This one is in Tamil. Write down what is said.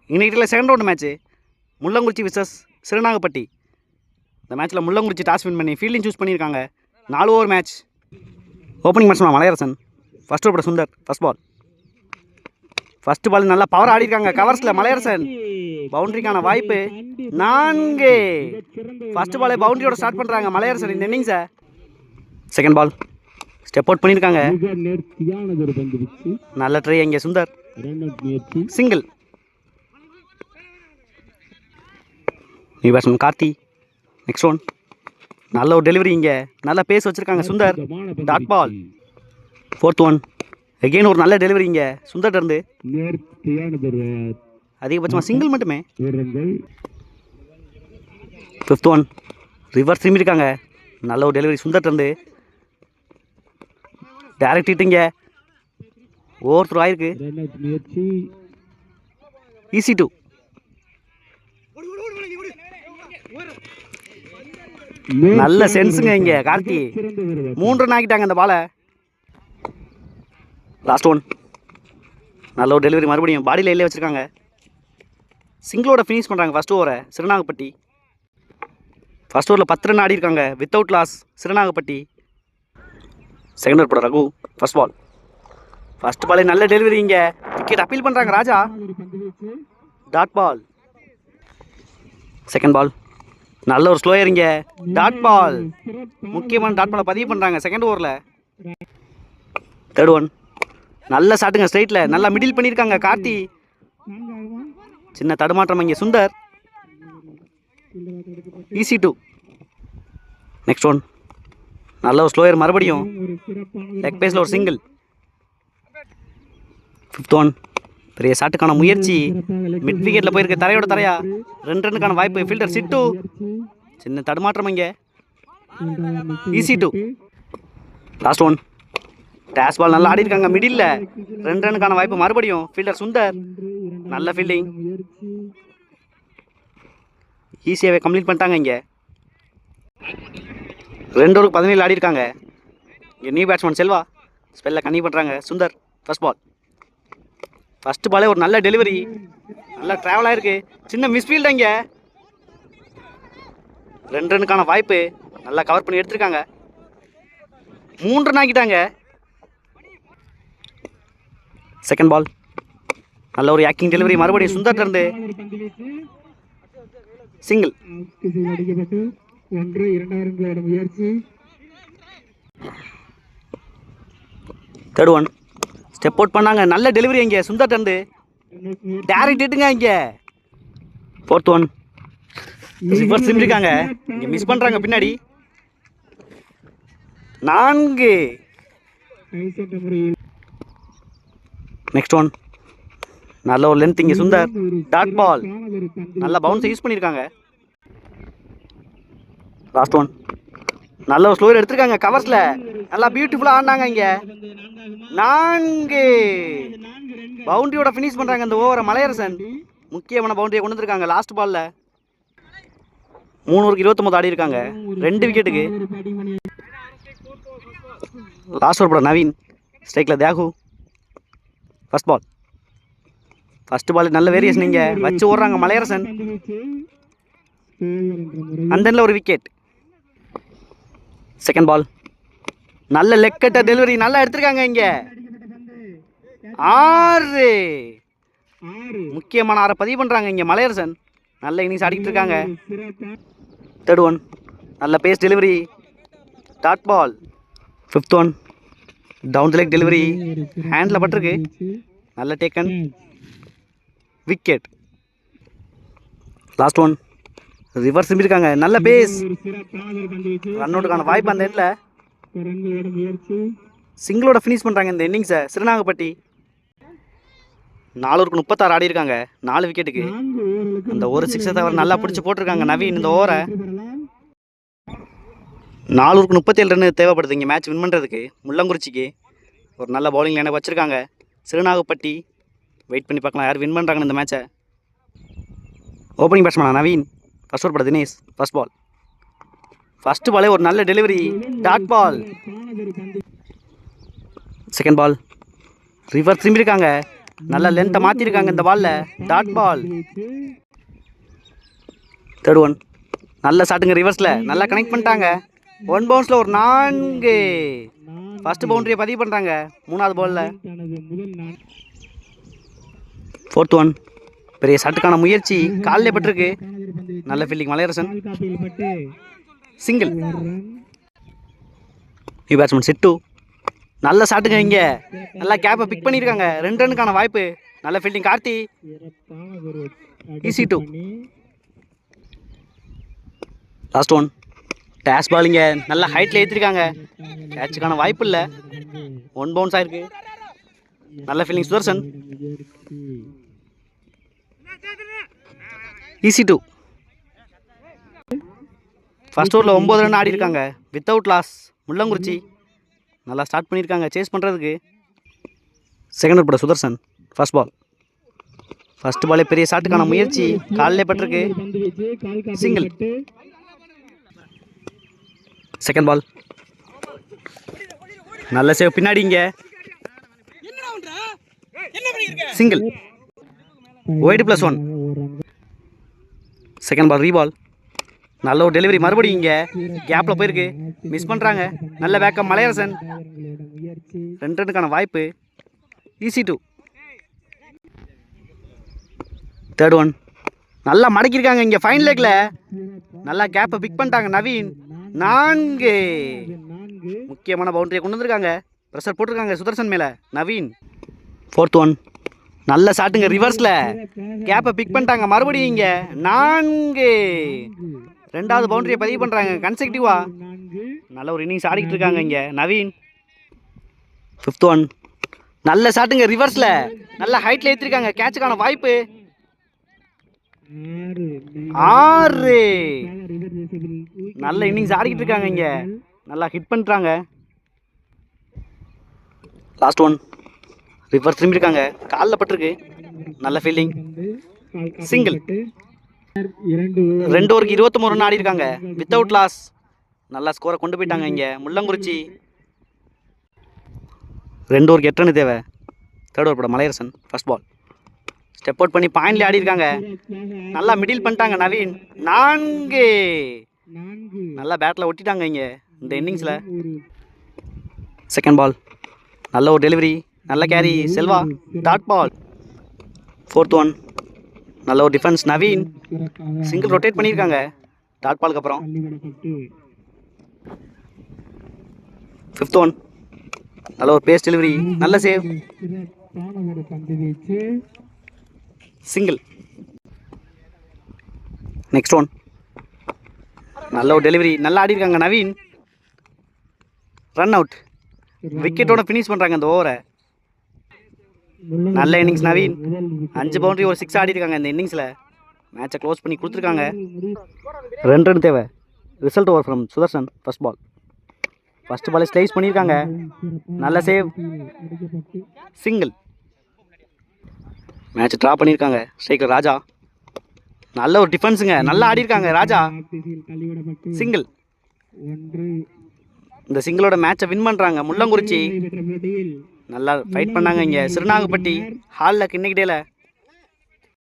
இன்னைக்கு second round match Mullangurichi versus Sirunagapatti. இந்த மேட்ச்சில் முள்ளங்குறிச்சி டாஸ் வின் பண்ணி ஃபீல்டிங் சூஸ் பண்ணியிருக்காங்க. 4 over match. Opening batsman Malaiyarasan, first over Sundar. First ball first ball நல்லா பவர் ஆடிருக்காங்க. கவர்ஸில் மலையரசன், பவுண்டரிக்கான வாய்ப்பு 4. ஃபஸ்ட்டு பாலே பவுண்டரியோட ஸ்டார்ட் பண்ணுறாங்க மலையரசன் இந்த இன்னிங்ஸை. செகண்ட் பால் ஸ்டெப் அவுட் பண்ணியிருக்காங்க. நல்ல ட்ரை இங்கே Sundar, single. New batsman Karthi. Next one நல்ல ஒரு டெலிவரி, இங்கே நல்ல பேஸ் வச்சுருக்காங்க Sundar. Dot ball. Fourth one again ஒரு நல்ல டெலிவரி இங்கே சுந்தர் இருந்து. அதிகபட்சமாக சிங்கிள் மட்டுமே. ஃபிஃப்த் ஒன் ரிவர்ஸ் திரும்பியிருக்காங்க. நல்ல ஒரு டெலிவரி சுந்தர் இருந்து. டைரக்ட் ஹிட்டிங்க, ஓவர் த்ரோ ஆயிருக்கு. ஈஸி 2. நல்ல சென்ஸுங்க இங்கே கார்த்தி. 3 ரன் ஆக்கிட்டாங்க அந்த பாலை. லாஸ்ட் ஒன் நல்ல ஒரு டெலிவரி, மறுபடியும் பாடி லைன்லேயே வச்சுருக்காங்க. சிங்கிளோட ஃபினிஷ் பண்ணுறாங்க ஃபஸ்ட் ஓவரை சிறுநாகப்பட்டி. ஃபஸ்ட் ஓவரில் 10 ரன் ஆடி இருக்காங்க வித்தவுட் லாஸ் சிறுநாகப்பட்டி. செகண்ட் ஓவர் போட ரகு. ஃபஸ்ட் பால் ஃபஸ்ட் பாலே நல்ல டெலிவரி, இங்கே விக்கெட் அப்பீல் பண்ணுறாங்க ராஜா. Dot ball. செகண்ட் பால் நல்ல ஒரு ஸ்லோயர் இங்கே டாட் பால். முக்கியமான டாட் பாலை பதிவு பண்ணுறாங்க செகண்ட் ஓவரில். தேர்ட் ஒன் நல்ல ஷாட்டுங்க ஸ்ட்ரைட்டில், நல்லா மிடில் பண்ணியிருக்காங்க கார்த்தி. சின்ன தடுமாற்றம் இங்கே சுந்தர். ஈஸி 2. நெக்ஸ்ட் ஒன் நல்ல ஒரு ஸ்லோயர், மறுபடியும் லெக் பேஸில் ஒரு சிங்கிள். ஃபிஃப்த் ஒன் பெரிய ஷாட்டுக்கான முயற்சி, மிட் விக்கெட்டில் போயிருக்கு தரையோட தரையா. 2 ரன்னுக்கான வாய்ப்பு. ஃபீல்டர் சிட்டு, சின்ன தடுமாற்றம் இங்கே. ஈஸி 2. லாஸ்ட் ஒன் டேஷ் பால் நல்லா ஆடி இருக்காங்க மிடில். 2 ரன்னுக்கான வாய்ப்பு, மறுபடியும் ஃபீல்டர் சுந்தர். நல்ல ஃபீல்டிங், ஈஸியாகவே கம்ப்ளீட் பண்ணிட்டாங்க. இங்கே 2 ஓவருக்கு 17 ஆடி இருக்காங்க. இங்கே நியூ பேட்ஸ்மேன் செல்வா ஸ்பெல்லில் கன்னியூ பண்ணுறாங்க சுந்தர். ஃபஸ்ட் பால் ஃபஸ்ட்டு பாலே ஒரு நல்ல டெலிவரி, நல்லா ட்ராவல் ஆகிருக்கு. சின்ன மிஸ்ஃபீல்டு இங்கே. 2 ரன்னுக்கான வாய்ப்பு, நல்லா கவர் பண்ணி எடுத்திருக்காங்க. 3 ரன் ஆக்கிட்டாங்க. செகண்ட் பால் நல்ல ஒரு ஆக்டிங் டெலிவரி, மறுபடியும் சுந்தர் இருந்து single. Third one step out பண்ணாங்க. நல்ல டெலிவரி இங்கே சுந்தர் இருந்து. டைரக்ட் ஹிட்டுங்க இங்கே. ஃபோர்த் ஒன் ரிவர்ஸ் திரும்பிருக்காங்க, இங்கே மிஸ் பண்ணுறாங்க பின்னாடி. 4. நெக்ஸ்ட் ஒன் நல்ல ஒரு லென்த் இங்கே சுந்தர். Dot ball. நல்ல பவுன்ஸை யூஸ் பண்ணியிருக்காங்க. லாஸ்ட் ஒன் நல்ல ஒரு ஸ்லோயர் எடுத்திருக்காங்க கவர்ஸில், நல்லா பியூட்டிஃபுல்லாக ஆடினாங்க. இங்கே 4 பவுண்டரியோட ஃபினிஷ் பண்ணுறாங்க இந்த ஓவரை மலையரசன். முக்கியமான பவுண்டரியை கொண்டு வந்திருக்காங்க லாஸ்ட் பாலில். 3 ஓவருக்கு 29 ஆடி இருக்காங்க, 2 விக்கெட்டுக்கு. லாஸ்ட் ஓவர் போட நவீன், ஸ்ட்ரைக்கில் தியாகு. ஃபஸ்ட் பால் ஃபஸ்ட்டு பால் நல்ல வேரியேஷன் இங்கே வச்சு ஓடுறாங்க மலையரசன். அந்த ஒரு விக்கெட். செகண்ட் பால் நல்ல லெக் கட்ட டெலிவரி, நல்லா எடுத்திருக்காங்க. இங்கே 6 முக்கியமான 6 பதிவு பண்ணுறாங்க இங்கே மலையரசன். நல்ல இன்னிங்ஸ் ஆடிக்கிட்டு இருக்காங்க. தேர்ட் ஒன் நல்ல pace delivery, dot ball. Fifth one down the leg delivery, handle பட்டிருக்கு, நல்ல taken, wicket. Last one reverse திரும்பியிருக்காங்க, நல்ல பேஸ், ரன் அவுட்டுக்கான வாய்ப்பு அந்த எண்டில். சிங்கிளோட ஃபினிஷ் பண்ணுறாங்க இந்த இன்னிங்ஸை சிறுநாகப்பட்டி. 4 ஓவருக்கு 36 ஆடி இருக்காங்க, 4 விக்கெட்டுக்கு. அந்த ஒரு 6 தவிர நல்லா பிடிச்சி போட்டிருக்காங்க நவீன் இந்த ஓவரை. 4 ஓவருக்கு 37 ரன் தேவைப்படுது இங்கே மேட்ச் வின் பண்ணுறதுக்கு. முள்ளங்குறிச்சிக்கு ஒரு நல்ல பவுலிங் லைனை வச்சுருக்காங்க சிறுநாகப்பட்டி. வெயிட் பண்ணி பார்க்கலாம் யார் வின் பண்ணுறாங்கன்னு இந்த மேட்சை. ஓப்பனிங் பேட்ஸ்மேனா நவீன், ஃபஸ்ட் ஓவர் போட தினேஷ். ஃபஸ்ட் பால் ஃபஸ்ட்டு பாலே ஒரு நல்ல delivery, dot ball. Second ball reverse திரும்பியிருக்காங்க, நல்ல லென்த்தை மாற்றிருக்காங்க இந்த பாலில். Dot ball. Third one. நல்ல ஷாட்டுங்க ரிவர்ஸில். நல்லா கனெக்ட் பண்ணிட்டாங்க. 1 பவுன்ஸில் ஒரு 4. ஃபர்ஸ்ட் பவுண்டரியை பதிவு பண்ணுறாங்க 3வது பாலில். Fourth one. பெரிய ஷாட்டுக்கான முயற்சி காலில் பட்டிருக்கு. நல்ல ஃபீல்டிங் மலையரசன். சிங்கிள். New batsman set. நல்ல ஷாட்டுங்க இங்கே. நல்லா கேப்பை பிக் பண்ணியிருக்காங்க. 2 ரன்னுக்கான வாய்ப்பு. நல்ல fielding Karthi. Easy 2. Last one. டேஷ் பாலிங்க. நல்ல ஹைட்டில் ஏற்றிருக்காங்க. கேட்சுக்கான வாய்ப்பு இல்லை. 1 பவுன்ஸ் ஆயிருக்கு. நல்ல ஃபீல்டிங் சுதர்சன். ஈஸி 2. ஃபர்ஸ்ட் ஓவரில் 9 ரன் ஆடி இருக்காங்க. Without loss. முள்ளங்குறிச்சி நல்லா ஸ்டார்ட் பண்ணியிருக்காங்க சேஸ் பண்ணுறதுக்கு. செகண்ட் ஓவர் பட சுதர்சன். First ball. ஃபர்ஸ்ட் பாலே பெரிய ஷாட்டுக்கான முயற்சி காலிலே பட்டிருக்கு. சிங்கிள். Second ball. நல்ல சேவ் பின்னாடி இங்கே. சிங்கிள். ஒயிட் +1. Second ball ரீபால். நல்ல ஒரு டெலிவரி மறுபடியும் இங்கே கேப்பில் போயிருக்கு. மிஸ் பண்ணுறாங்க. நல்ல பேக்கப் மலையரசன். 2 ரன்னுக்கான வாய்ப்பு. ஈஸி 2. Third one. நல்லா மடக்கியிருக்காங்க இங்கே ஃபைன் லெக்கில். நல்லா கேப்பை பிக் பண்ணிட்டாங்க நவீன். 4. முக்கியமான பவுண்டரியை கொண்டு வந்திருக்காங்க. ப்ரெஷர் போட்டிருக்காங்க சுதர்சன் மேலே நவீன். Fourth one. நல்ல ஷாட்டுங்க ரிவர்ஸில். கேப்பை பிக் பண்ணிட்டாங்க மறுபடியும் இங்கே 4. 2வது பவுண்டரியை பதிவு பண்ணுறாங்க கன்செக்டிவா. நல்ல ஒரு இன்னிங்ஸ் ஆடிக்கிட்டு இருக்காங்க இங்கே நவீன். Fifth one. நல்ல ஷாட்டுங்க ரிவர்ஸில். நல்ல ஹைட்டில் ஏற்றிருக்காங்க. கேட்சுக்கான வாய்ப்பு. 6. நல்ல இன்னிங்ஸ் ஆடிக்கிட்டு இருக்காங்க இங்கே. நல்லா ஹிட் பண்ணுறாங்க. Last one. ரிவர்ஸ் திரும்பி இருக்காங்க. காலில் பட்டிருக்கு. நல்ல ஃபீல்டிங். சிங்கிள். 2 ஓவருக்கு 23 ரன் ஆடி இருக்காங்க. Without loss. நல்லா ஸ்கோரை கொண்டு போயிட்டாங்க இங்கே முள்ளங்குறிச்சி. 2 ஓவருக்கு 8 ரன் தேவை. தேர்ட் ஓவர் பட Malaiyarasan. First ball. Step out பண்ணி பாயிண்ட்ல ஆடி இருக்காங்க. நல்லா மிடில் பண்ணிட்டாங்க நவீன். 4. நல்லா பேட்டில் ஒட்டிட்டாங்க இங்கே இந்த இன்னிங்ஸில். Second ball. நல்ல ஒரு டெலிவரி. நல்ல carry Selva. Dot ball. Fourth one. நல்ல ஒரு டிஃபென்ஸ் நவீன். சிங்கிள் ரொட்டேட் பண்ணியிருக்காங்க டாட் பாலுக்கு அப்புறம். Fifth one. நல்ல ஒரு பேஸ் டெலிவரி. நல்ல சேவ். சிங்கிள். Next one. நல்ல ஒரு டெலிவரி. நல்லா ஆடி இருக்காங்க நவீன். Run out. விக்கெட்டோட ஃபினிஷ் பண்ணுறாங்க இந்த ஓவரை. நல்ல இன்னிங்ஸ் நவீன். 5 பவுண்டரி ஒரு 6 ஆடி இருக்காங்க இந்த இன்னிங்ஸில். மேட்சை க்ளோஸ் பண்ணி கொடுத்துருக்காங்க. 2 ரன் தேவை. Result over from Sudharsan. First ball. First ball slice பண்ணியிருக்காங்க. நல்ல சேவ். சிங்கிள். மேட்ச் ட்ரா பண்ணியிருக்காங்க. ஸ்ட்ரைக்கர் ராஜா. நல்ல ஒரு டிஃபென்ஸுங்க. நல்லா ஆடி இருக்காங்க ராஜா. சிங்கிள். இந்த சிங்கிளோட மேட்சை வின் பண்ணுறாங்க முள்ளங்குறிச்சி. நல்லா ஃபைட் பண்ணாங்க இங்கே சிறுநாகப்பட்டி ஹாலில் இன்னைக்கு டேல.